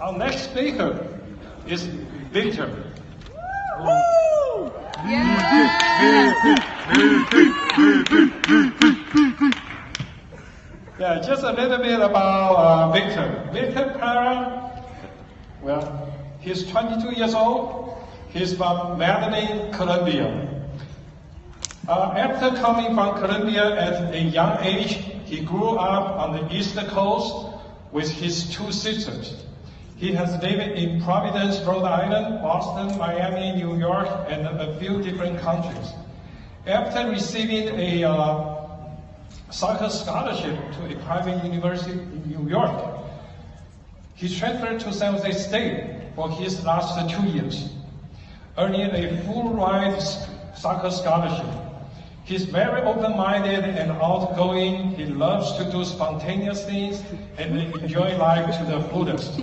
Our next speaker is Victor. Woo! Yeah, just a little bit about Victor. Victor Parra, well, he's 22 years old. He's from Medellin, Colombia. After coming from Colombia at a young age, he grew up on the East Coast with his two sisters. He has lived in Providence, Rhode Island, Boston, Miami, New York, and a few different countries. After receiving a soccer scholarship to a private university in New York, he transferred to San Jose State for his last 2 years, earning a full-ride soccer scholarship. He's very open-minded and outgoing. He loves to do spontaneous things and enjoy life to the fullest.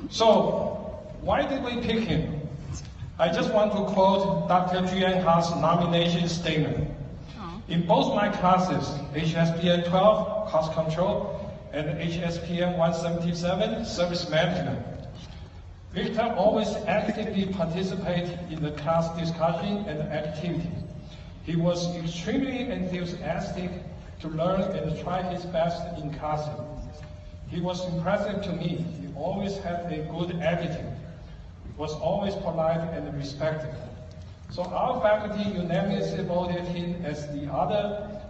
So, why did we pick him? I just want to quote Dr. Juan Ha's nomination statement. In both my classes, HSPN 12, Cost Control, and HSPN 177, Service Management, Victor always actively participated in the class discussion and activities. He was extremely enthusiastic to learn and try his best in classes. He was impressive to me. He always had a good attitude, was always polite and respectful. So our faculty unanimously voted him as the other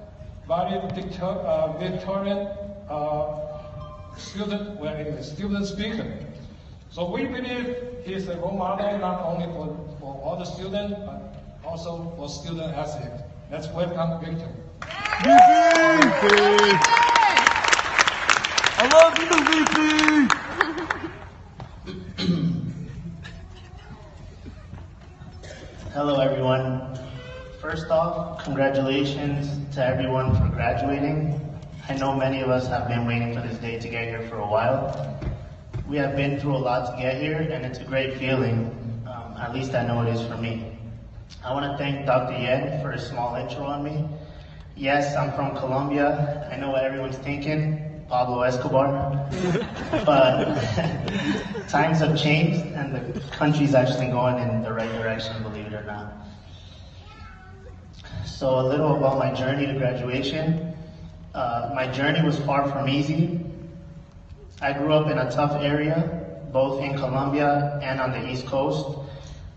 valedictorian student speaker. So we believe he is a role model not only for all the students, but also for student athletes. Let's welcome Victor. I love you, VP! Hello, everyone. First off, congratulations to everyone for graduating. I know many of us have been waiting for this day to get here for a while. We have been through a lot to get here, and it's a great feeling. At least I know it is for me. I want to thank Dr. Yen for a small intro on me. Yes, I'm from Colombia. I know what everyone's thinking, Pablo Escobar. But times have changed, and the country's actually going in the right direction, believe it or not. So a little about my journey to graduation. My journey was far from easy. I grew up in a tough area, both in Colombia and on the East Coast.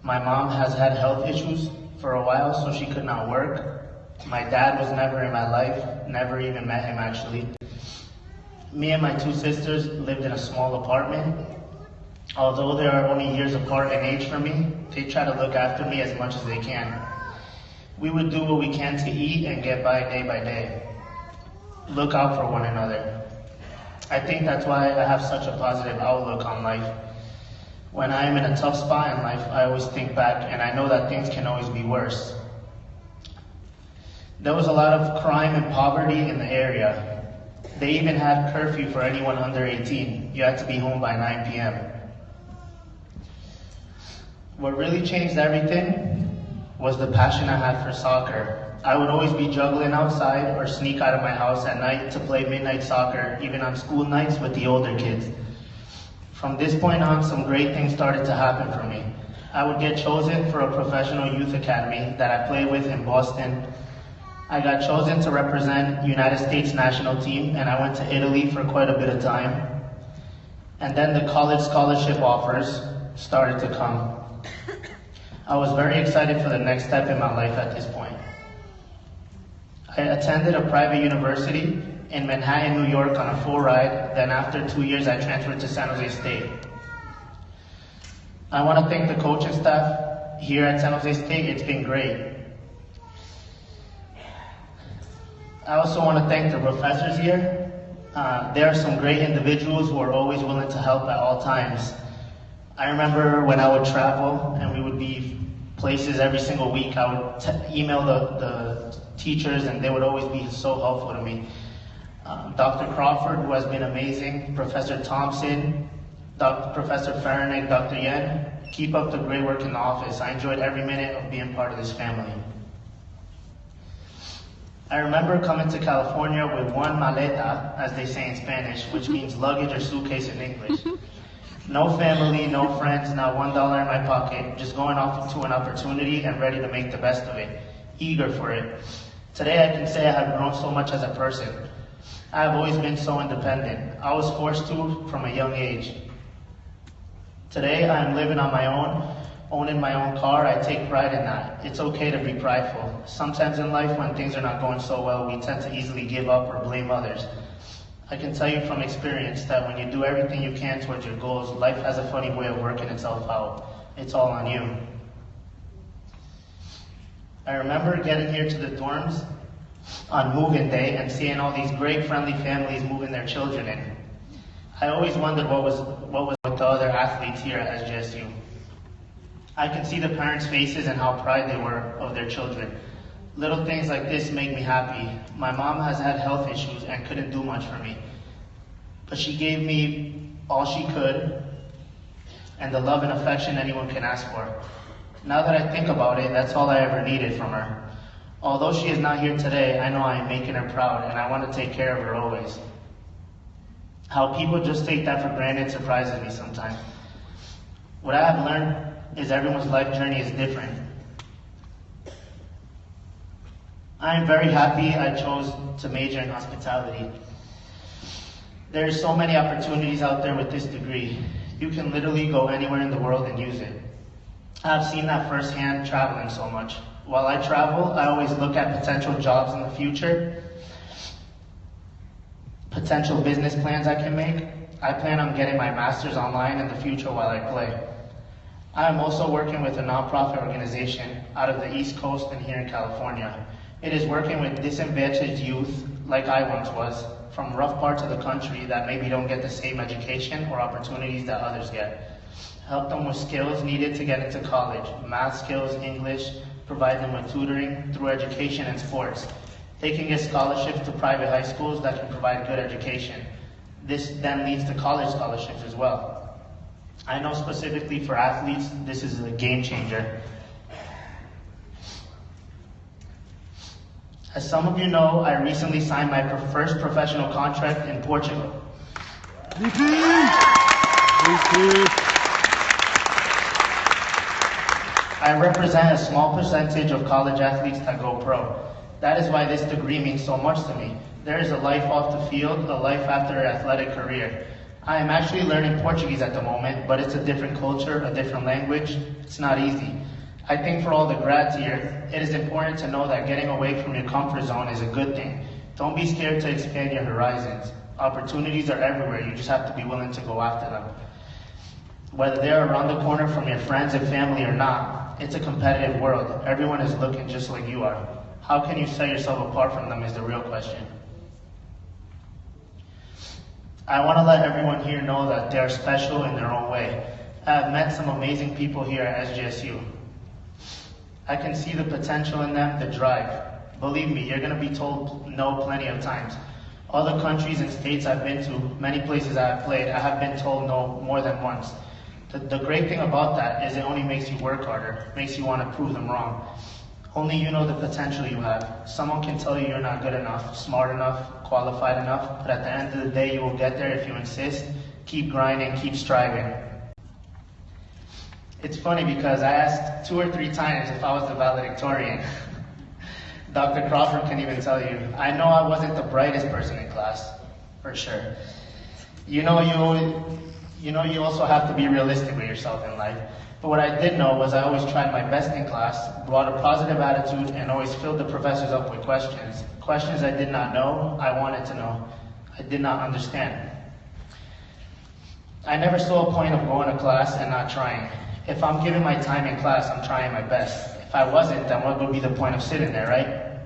My mom has had health issues for a while, so she could not work. My dad was never in my life, never even met him actually. Me and my two sisters lived in a small apartment. Although they are only years apart in age from me, they try to look after me as much as they can. We would do what we can to eat and get by day. Look out for one another. I think that's why I have such a positive outlook on life. When I am in a tough spot in life, I always think back, and I know that things can always be worse. There was a lot of crime and poverty in the area. They even had curfew for anyone under 18. You had to be home by 9 p.m. What really changed everything was the passion I had for soccer. I would always be juggling outside or sneak out of my house at night to play midnight soccer, even on school nights with the older kids. From this point on, some great things started to happen for me. I would get chosen for a professional youth academy that I played with in Boston. I got chosen to represent United States national team, and I went to Italy for quite a bit of time. And then the college scholarship offers started to come. I was very excited for the next step in my life at this point. I attended a private university in Manhattan, New York on a full ride. Then after 2 years, I transferred to San Jose State. I want to thank the coaching staff here at San Jose State. It's been great. I also want to thank the professors here. There are some great individuals who are always willing to help at all times. I remember when I would travel and we would be places every single week, I would email the teachers and they would always be so helpful to me. Dr. Crawford, who has been amazing, Professor Thompson, Professor Faranick, Dr. Yen, keep up the great work in the office. I enjoyed every minute of being part of this family. I remember coming to California with one maleta, as they say in Spanish, which means luggage or suitcase in English. No family, no friends, not $1 in my pocket, just going off to an opportunity and ready to make the best of it, eager for it. Today I can say I have grown so much as a person. I have always been so independent. I was forced to from a young age. Today I am living on my own, owning my own car. I take pride in that. It's okay to be prideful. Sometimes in life when things are not going so well, we tend to easily give up or blame others. I can tell you from experience that when you do everything you can towards your goals, life has a funny way of working itself out. It's all on you. I remember getting here to the dorms on move-in day and seeing all these great friendly families moving their children in. I always wondered what was with the other athletes here at SJSU. I can see the parents' faces and how proud they were of their children. Little things like this make me happy. My mom has had health issues and couldn't do much for me, but she gave me all she could and the love and affection anyone can ask for. Now that I think about it, that's all I ever needed from her. Although she is not here today, I know I am making her proud and I want to take care of her always. How people just take that for granted surprises me sometimes. What I have learned is everyone's life journey is different. I am very happy I chose to major in hospitality. There are so many opportunities out there with this degree. You can literally go anywhere in the world and use it. I've seen that firsthand traveling so much. While I travel, I always look at potential jobs in the future, potential business plans I can make. I plan on getting my master's online in the future while I play. I am also working with a nonprofit organization out of the East Coast and here in California. It is working with disadvantaged youth, like I once was, from rough parts of the country that maybe don't get the same education or opportunities that others get. Help them with skills needed to get into college, math skills, English, provide them with tutoring through education and sports. They can get scholarships to private high schools that can provide good education. This then leads to college scholarships as well. I know specifically for athletes, this is a game changer. As some of you know, I recently signed my first professional contract in Portugal. I represent a small percentage of college athletes that go pro. That is why this degree means so much to me. There is a life off the field, a life after an athletic career. I am actually learning Portuguese at the moment, but it's a different culture, a different language. It's not easy. I think for all the grads here, it is important to know that getting away from your comfort zone is a good thing. Don't be scared to expand your horizons. Opportunities are everywhere, you just have to be willing to go after them. Whether they're around the corner from your friends and family or not, it's a competitive world. Everyone is looking just like you are. How can you set yourself apart from them is the real question. I want to let everyone here know that they are special in their own way. I have met some amazing people here at SJSU. I can see the potential in them, the drive. Believe me, you're going to be told no plenty of times. All the countries and states I've been to, many places I have played, I have been told no more than once. The great thing about that is it only makes you work harder, makes you want to prove them wrong. Only you know the potential you have. Someone can tell you you're not good enough, smart enough, qualified enough, but at the end of the day you will get there if you insist, keep grinding, keep striving. It's funny because I asked 2 or 3 times if I was the valedictorian. Dr. Crawford can even tell you. I know I wasn't the brightest person in class, for sure. You also have to be realistic with yourself in life. But what I did know was I always tried my best in class, brought a positive attitude, and always filled the professors up with questions. Questions I did not know, I wanted to know. I did not understand. I never saw a point of going to class and not trying. If I'm giving my time in class, I'm trying my best. If I wasn't, then what would be the point of sitting there, right?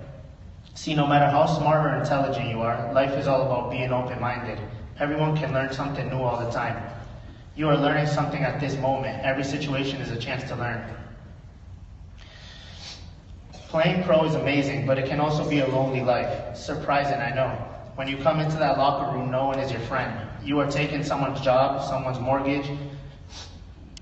See, no matter how smart or intelligent you are, life is all about being open-minded. Everyone can learn something new all the time. You are learning something at this moment. Every situation is a chance to learn. Playing pro is amazing, but it can also be a lonely life. Surprising, I know. When you come into that locker room, no one is your friend. You are taking someone's job, someone's mortgage.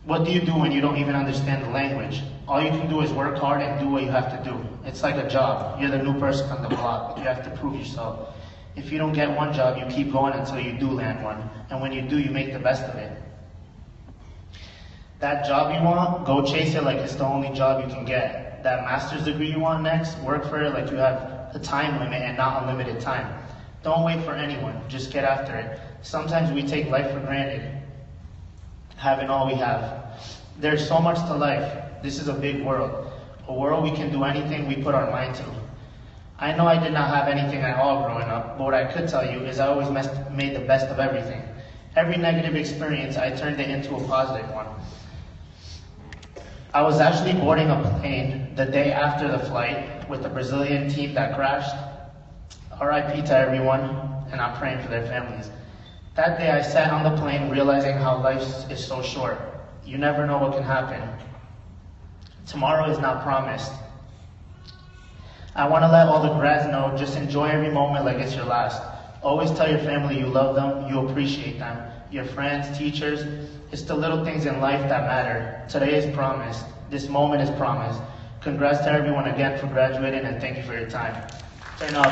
What do you do when you don't even understand the language? All you can do is work hard and do what you have to do. It's like a job. You're the new person on the block. You have to prove yourself. If you don't get one job, you keep going until you do land one. And when you do, you make the best of it. That job you want, go chase it like it's the only job you can get. That master's degree you want next, work for it like you have a time limit and not unlimited time. Don't wait for anyone, just get after it. Sometimes we take life for granted, having all we have. There's so much to life. This is a big world. A world we can do anything we put our mind to. I know I did not have anything at all growing up, but what I could tell you is I always made the best of everything. Every negative experience, I turned it into a positive one. I was actually boarding a plane the day after the flight with the Brazilian team that crashed. RIP to everyone, and I'm praying for their families. That day I sat on the plane realizing how life is so short. You never know what can happen. Tomorrow is not promised. I want to let all the grads know, just enjoy every moment like it's your last. Always tell your family you love them, you appreciate them. Your friends, teachers, it's the little things in life that matter. Today is promised. This moment is promised. Congrats to everyone again for graduating, and thank you for your time. Turn up.